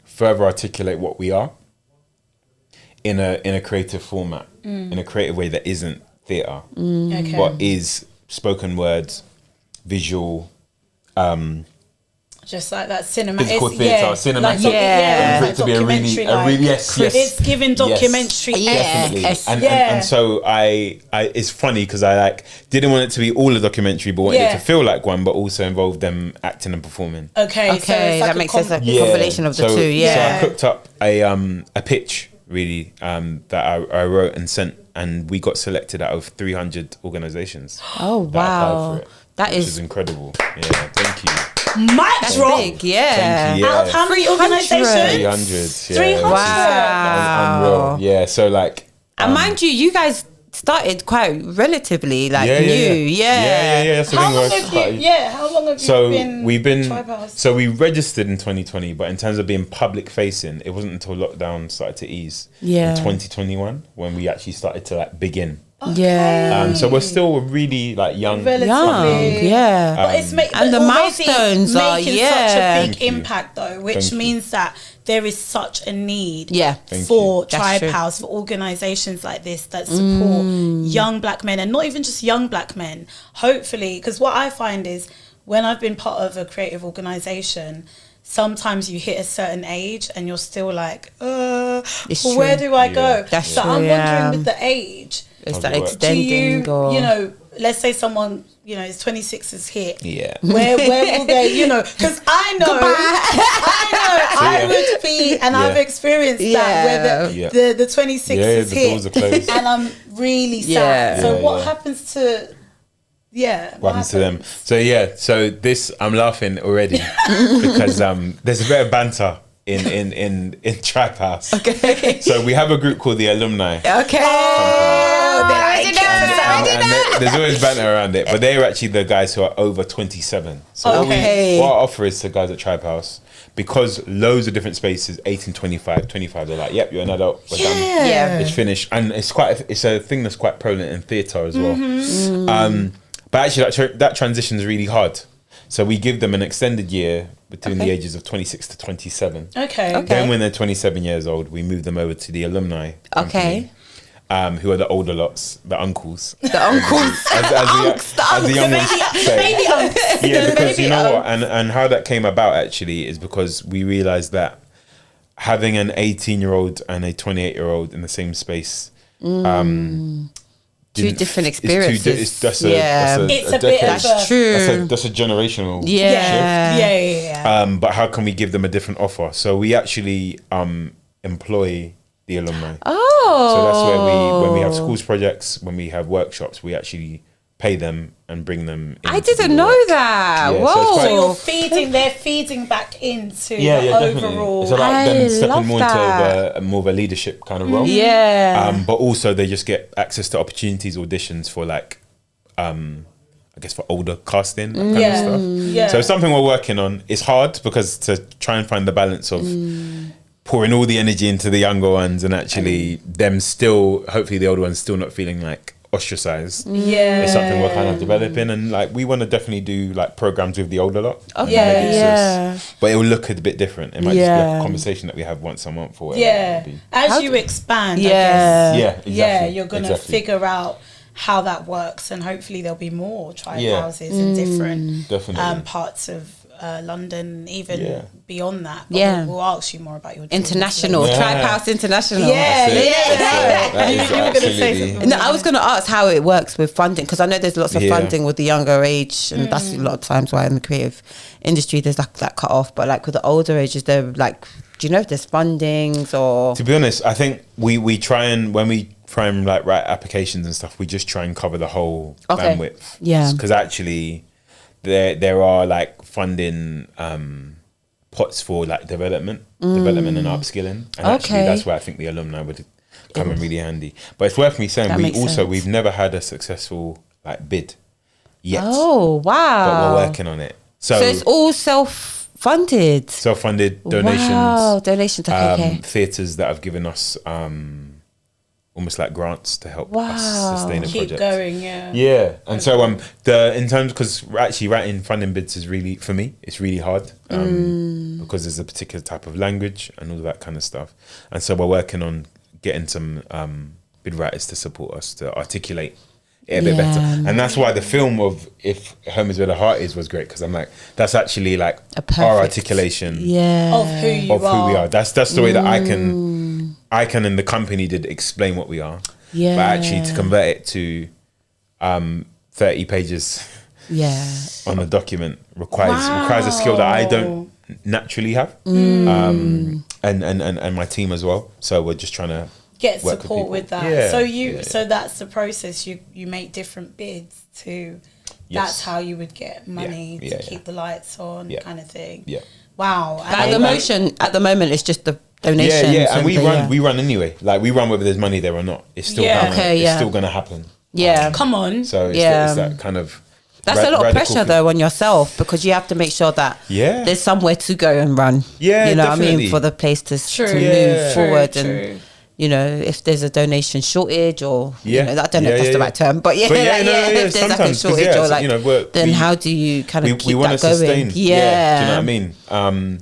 further articulate what we are in a creative format, in a creative way that isn't theatre, but is spoken words, visual, just like that cinema, physical theatre, cinematic. Like for it to be a really it's giving documentary. Definitely. And so I it's funny because I like didn't want it to be all a documentary, but wanted it to feel like one, but also involve them acting and performing. Okay, so that makes sense. Like a combination of the two. So I cooked up a pitch really that I wrote and sent, and we got selected out of 300 organizations. Oh wow, that is incredible. Yeah, thank you. Mic drop. Big, yeah. Out of how many organizations? 300. 300. Wow. Unreal. Yeah. So like, and mind you guys started quite relatively like Yeah, new. yeah. That's the How thing. long where have it's quite- you? Yeah, how long have you been? we've been Tribe House? so we registered in 2020, but in terms of being public facing, it wasn't until lockdown started to ease Yeah. in 2021 when we actually started to like begin. Yeah. So we're still really like young. Relatively. Young, yeah. But it's and the milestones are, making yeah. such a big Thank you. impact though, which Thank you. means that there is such a need Yeah. Thank for you. That's Tribe true. House, for organisations like this that support young black men, and not even just young black men. Hopefully, because what I find is when I've been part of a creative organisation, sometimes you hit a certain age and you're still like, It's where true. do I go? That's so true, I'm yeah. wondering with the age, It's How's that it work? do extending you, or you know, let's say someone, you know, is 26 is hit. Yeah. Where will they, you know, because I know, I would be, and I've Yeah. experienced Yeah. that, where Yeah. the 26 Yeah, is the hit. doors are closed. And I'm really sad. Yeah. So Yeah, what yeah. happens to, What happens to them? So this I'm laughing already because there's a bit of banter in Tribe House. Okay. So we have a group called the Alumni. Okay. And there's always banter around it, but they're actually the guys who are over 27. So Okay. what our offer is to guys at Tribe House, because loads of different spaces, 18, 25, they're like, yep, you're an adult, we're done. Yeah. It's finished. And it's a thing that's quite prevalent in theatre as well. But actually that transition is really hard. So we give them an extended year between the ages of 26 to 27. Okay. Then when they're 27 years old, we move them over to the alumni company, who are the older lots, the uncles. The uncles. As the young ones say. Baby unks. Yeah, because Baby you know what? And how that came about actually is because we realised that having an 18-year-old and a 28-year-old in the same space... Two different experiences. That's It's a bit decade. of That's true. That's a generational Yeah. Yeah. but how can we give them a different offer? So we actually employ the alumni. Oh. So that's where when we have schools projects, when we have workshops, we actually pay them and bring them in. I to do didn't the know work. that. Yeah, so Whoa. it's So they're feeding back into the definitely. overall. It's about I them love stepping more that. into more of a leadership kind of role. Yeah. But also they just get access to opportunities, auditions for like, I guess for older casting, that kind of stuff. Yeah. So it's something we're working on. It's hard because to try and find the balance of pouring all the energy into the younger ones and actually them still, hopefully the older ones still not feeling like ostracized. Yeah. It's something we're kind of developing, and like we want to definitely do like programs with the older lot. Okay. Yeah. Yeah. But it will look a bit different. It might just be Yeah. like a conversation that we have once a month or whatever. Yeah. it would be. As you expand, I Yeah. guess. Yeah, exactly. Yeah, you're going to exactly. figure out how that works, and hopefully there'll be more tribe Yeah. houses in different Definitely. parts of London, even Yeah. beyond that. But Yeah. we'll ask you more about your International. dreams Yeah. Tribe House International. Yeah, That's it. yeah. That is You were gonna say absolutely- something. No, I was going to ask how it works with funding, because I know there's lots of Yeah. funding with the younger age, and that's a lot of times why in the creative industry there's like that cut off. But like with the older age, is there like, do you know if there's fundings or? To be honest, I think we try and when we try and like write applications and stuff, we just try and cover the whole Okay. bandwidth. Yeah. Because actually, there are like funding pots for like development and upskilling, and actually Okay. that's where I think the alumni would come in really handy. But it's worth me saying That makes sense. we've never had a successful like bid yet, Oh wow! but we're working on it. So it's all self-funded. Self-funded donations. Wow, donations. Okay. Theatres that have given us almost like grants to help Wow. us sustain a Keep project. going, yeah. Yeah, and so in terms, because actually writing funding bids is really, for me, it's really hard because there's a particular type of language and all that kind of stuff, and so we're working on getting some bid writers to support us to articulate it a bit better, and that's why the film of If Home Is Where the Heart Is was great, because I'm like, that's actually like A perfect- our articulation Yeah. Of who you of are. who we are. That's the way that I can and the company did explain what we are. Yeah. But actually to convert it to 30 pages Yeah. on a document requires a skill that I don't naturally have. And my team as well. So we're just trying to Get work support with with people. that. Yeah. So that's the process. You make different bids to. Yes. That's how you would get money Yeah, to keep the lights on, Yeah. kind of thing. Yeah. Wow. But at the moment, it's just the donations. and we the- run we run anyway. Like we run whether there's money there or not. It's still Yeah. gonna, Okay, it's yeah. still gonna happen. Yeah. Come on. So it's, Yeah. it's that kind of That's a lot of radical pressure thing. though on yourself, because you have to make sure that Yeah. there's somewhere to go and run. Yeah, you know what I definitely. mean, for the place to True. move Yeah. forward. True, And true. you know, if there's a donation shortage or Yeah. you know, I don't know Yeah, if that's yeah, the yeah. right term, but yeah, But yeah, like, no, yeah, if there's like a sometimes, 'cause, shortage yeah, or so, like, you know, then we- how do you kind of we keep want that to going? sustain. Yeah. Do you know what I mean?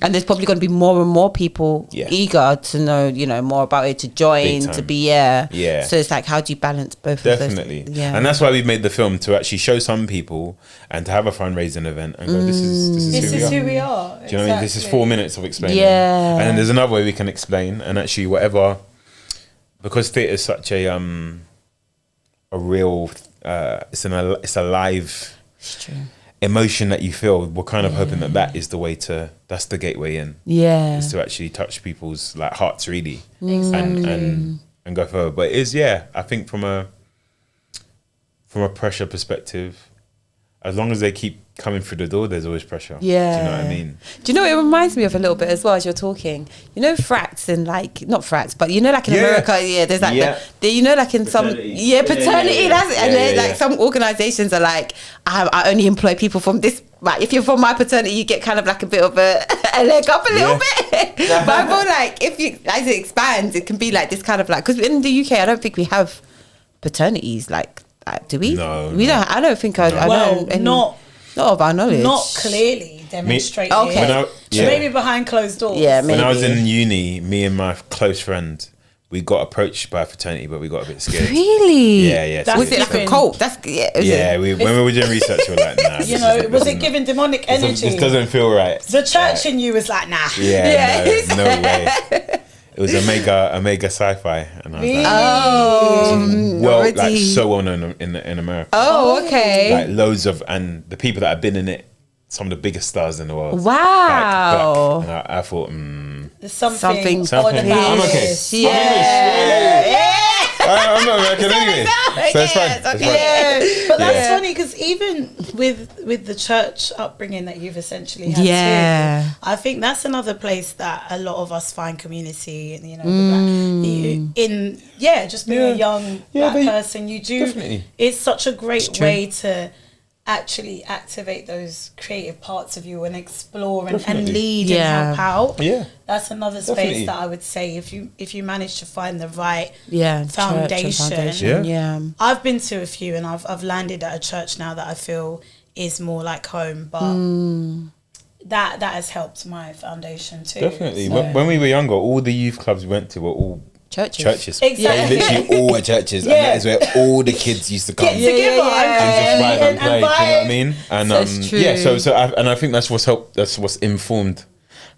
And there's probably going to be more and more people Yeah. eager to know, you know, more about it, to join, Big time. to be Yeah. So it's like, how do you balance both Definitely. of those? Yeah. And that's why we've made the film, to actually show some people and to have a fundraising event and go, this is This who we is are. who we are. Do you know what I mean? This is 4 minutes of explaining. Yeah. And then there's another way we can explain, and actually whatever, because theatre is such a real, it's a live It's true. emotion that you feel. We're kind of hoping that is the way that's the gateway in. Yeah. Is to actually touch people's like hearts really, and go further. But it is, yeah, I think from a pressure perspective, as long as they keep coming through the door, there's always pressure. Yeah. Do you know what I mean? Do you know what it reminds me of a little bit as well as you're talking? You know, frats and like, not frats, but you know, like in Yeah. America, there's like, Yeah. you know, like in Paternity. some, paternity, Yeah. that's it. And Yeah, then yeah, like yeah. some organizations are like, I only employ people from this, like if you're from my paternity, you get kind of like a bit of a leg up a little bit. But I feel like if you, as it expands, it can be like this kind of like, because in the UK, I don't think we have paternities like that, do we? No, We no. don't, I don't think I Well, don't. Not of our knowledge. Not clearly demonstrated. Okay. When I- yeah. Maybe behind closed doors. Yeah, When I was maybe. in uni, me and my close friend, we got approached by a fraternity, but we got a bit scared. Really? Yeah, yeah. That's Was it like a different. cult? That's was Yeah, it? when we were doing research, we were like, nah. You know, was it giving demonic energy? This doesn't feel right. The church in you was like, nah. Yeah, Yeah. no way. It was a mega sci-fi, and I was like, Oh, well, like already. so well known in America. Oh, okay. Like loads of, and the people that have been in it, some of the biggest stars in the world. Wow. Back. And I thought, There's something Something odd about I'm okay. this. Yeah. I'm not American anyway, so it's fine. Yes, It's okay. fine. Yeah. But that's Yeah. funny because even with the church upbringing that you've essentially had Yeah. too, I think that's another place that a lot of us find community. And you know, just being a young black they- person, you do. definitely. It's such a great true. way to actually activate those creative parts of you and explore and Definitely. lead Yeah. and help out. Yeah. That's another space Definitely. that I would say if you manage to find the right Yeah. church and foundation. Yeah. I've been to a few and I've landed at a church now that I feel is more like home, but that has helped my foundation too. Definitely. So- When we were younger, all the youth clubs we went to were all churches. Exactly. They literally all were churches, Yeah. and that is where all the kids used to come. Get together And just vibe and play. Do you know what I mean? And That's true. yeah, so I think that's what's helped. That's what's informed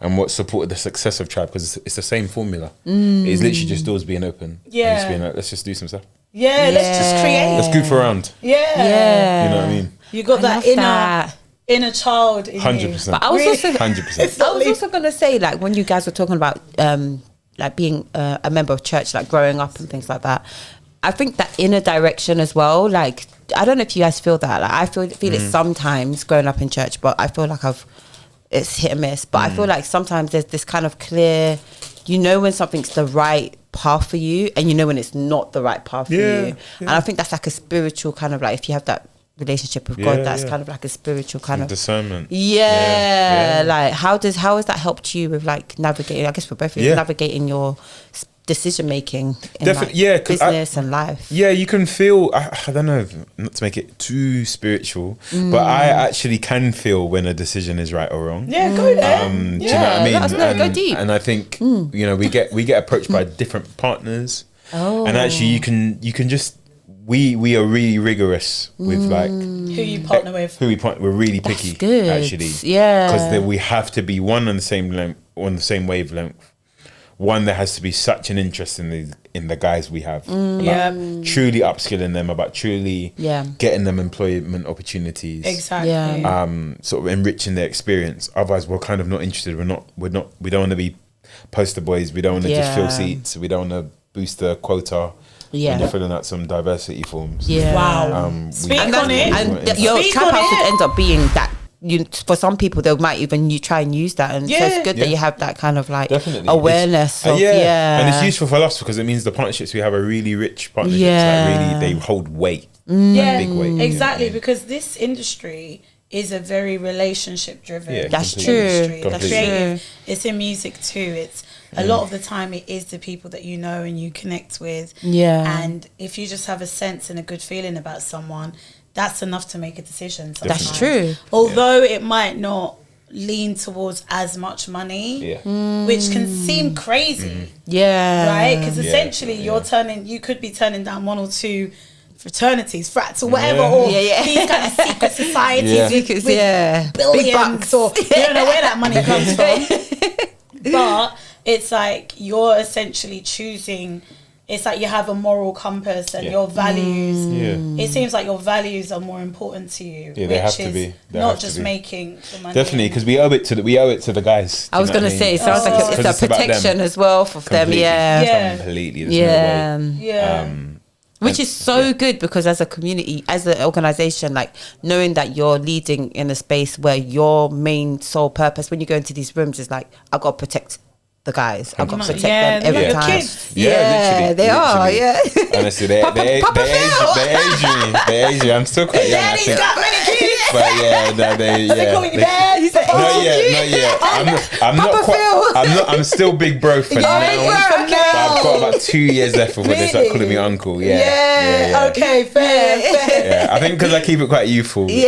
and what supported the success of Tribe, because it's the same formula. It's literally just doors being open. And Yeah. just being like, let's just do some stuff. Yeah, let's just create. Let's goof around. Yeah. Yeah. You know what I mean? You got I that love inner that. inner child in 100%. But I was also 100%. I was also gonna say, like, when you guys were talking about like being a member of church, like growing up and things like that, I think that inner direction as well, like, I don't know if you guys feel that, like I feel it sometimes growing up in church, but I feel like it's hit and miss, but I feel like sometimes there's this kind of clear, you know, when something's the right path for you and you know when it's not the right path for you. And I think that's like a spiritual kind of, like, if you have that relationship with God, that's kind of like a spiritual kind of discernment. yeah. Like how has that helped you with like navigating, I guess for both of you, navigating your decision making in Definitely, like, yeah, 'cause business and life? Yeah, you can feel, I don't know, not to make it too spiritual, but I actually can feel when a decision is right or wrong. Yeah, go there. Do you know what I mean? let us know, go deep. And I think, you know, we get approached by different partners. And actually you can just, we are really rigorous with like Who you partner with. who we partner. We're really picky, good. actually. Yeah. Because we have to be one on the same length, on the same wavelength. One, there has to be such an interest in the guys we have. Yeah. Truly upskilling them, about truly Yeah. getting them employment opportunities. Exactly. Yeah. Sort of enriching their experience. Otherwise, we're kind of not interested. We don't want to be poster boys. We don't want to just fill Yeah. seats. We don't want to boost the quota. Yeah. When you're filling out some diversity forms. Yeah. Wow. We- Speak And, on it. and your Speak trap on house it. would end up being that for some people they might even try and use that, and so it's good that you have that kind of like Definitely. awareness of, and it's useful for us because it means the partnerships we have are really rich partnerships, like really they hold weight, big weight, exactly, because this industry is a very relationship driven that's industry. true. That's creative. It's in music too. It's a lot of the time it is the people that you know and you connect with, and if you just have a sense and a good feeling about someone, that's enough to make a decision sometimes. That's true. Although it might not lean towards as much money, which can seem crazy, right? Because essentially you could be turning down 1 or 2 fraternities, frats, or whatever, or these kind of secret societies with billions, or you don't know where that money comes from. But it's like you're essentially choosing. It's like you have a moral compass and your values. It seems like your values are more important to you. Yeah, they have to be. Not just making the money. Definitely, because we owe it to the guys. I was going to say, it sounds like it's a protection as well for them. Completely. Which is so good, because as a community, as an organization, like knowing that you're leading in a space where your main sole purpose when you go into these rooms is like, I got to protect the guys. I've got to protect them every time. Kids. Literally, they are. Honestly, they age me. I'm still quite young. Daddy's got many kids. But they calling you dad? Not yet. I'm still big bro for now. But I've got about 2 years left before they start calling me uncle. Okay, fair. Yeah, I think because I keep it quite youthful. I keep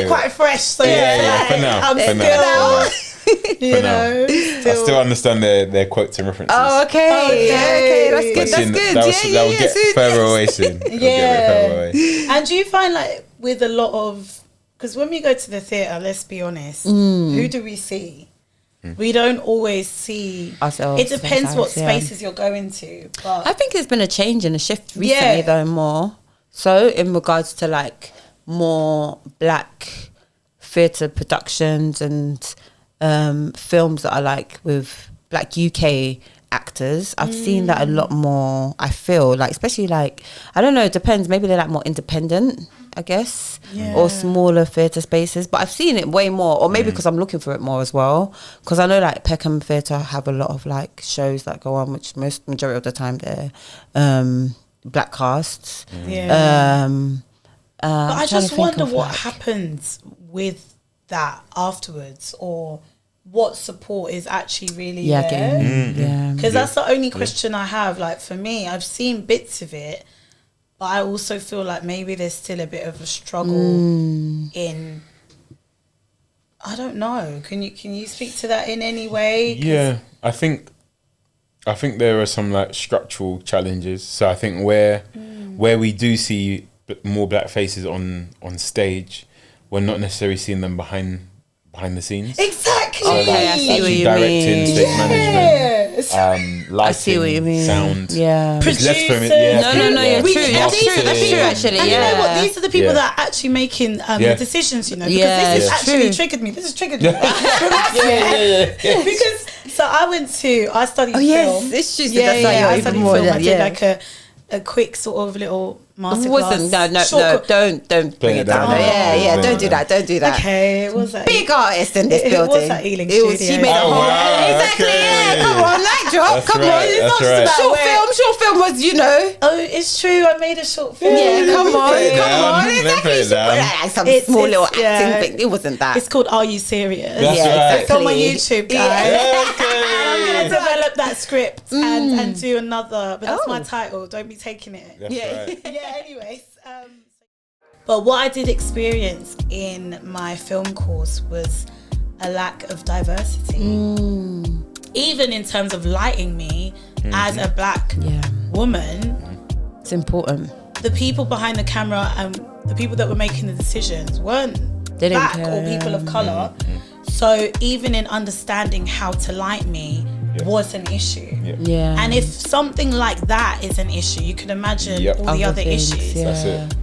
it quite fresh. So for now. I'm still. I still understand their quotes and references. Oh, okay. That's good. That will get further away soon. And do you find like with a lot of, because when we go to the theatre, let's be honest, who do we see? We don't always see ourselves. It depends what spaces you're going to. But I think there's been a change and a shift recently, though, more so in regards to like more black theatre productions and films that are like with black UK actors. I've seen that a lot more. I feel like, especially like, I don't know, it depends, maybe they're like more independent, I guess, or smaller theatre spaces, but I've seen it way more, or maybe because I'm looking for it more as well, because I know like Peckham Theatre have a lot of like shows that go on, which majority of the time they're black casts. But I just wonder what happens with that afterwards, or what support is actually really there. Because that's the only question I have. Like for me, I've seen bits of it, but I also feel like maybe there's still a bit of a struggle in, I don't know. Can you speak to that in any way? Yeah, I think there are some like structural challenges. So I think where we do see more black faces on stage, we're not necessarily seeing them behind the scenes. Exactly. So like, I see what you directing, mean. stage management, lighting, I see what you mean. sound. Producers. No, you're true. That's true, actually. And you know what? These are the people that are actually making the decisions, you know, because this has actually triggered me. This has triggered me. Because, so I studied film. Yes, it's true. I studied film. I did like a quick sort of little masterclass. Don't bring it down. Don't do that. Okay, what was that? Big artist in this building. It was at Ealing Studio. She made a whole come on, light drop. Come on, it's not just about short film was, you know. Oh, it's true. I made a short film. Yeah, come on. Exactly. Some small little acting thing. It wasn't that. It's called Are You Serious? That's It's on my YouTube, guys. Okay. I'm gonna develop that script and do another. But that's my title. Don't be taking it. That's right. Anyways, but what I did experience in my film course was a lack of diversity, even in terms of lighting me as a black woman. It's important. The people behind the camera and the people that were making the decisions weren't black or people of color. So even in understanding how to light me was an issue. And if something like that is an issue, you can imagine all the other issues. That's it.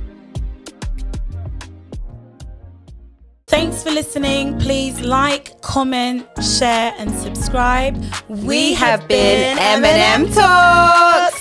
Thanks for listening. Please like, comment, share and subscribe. We have been MNM Talks.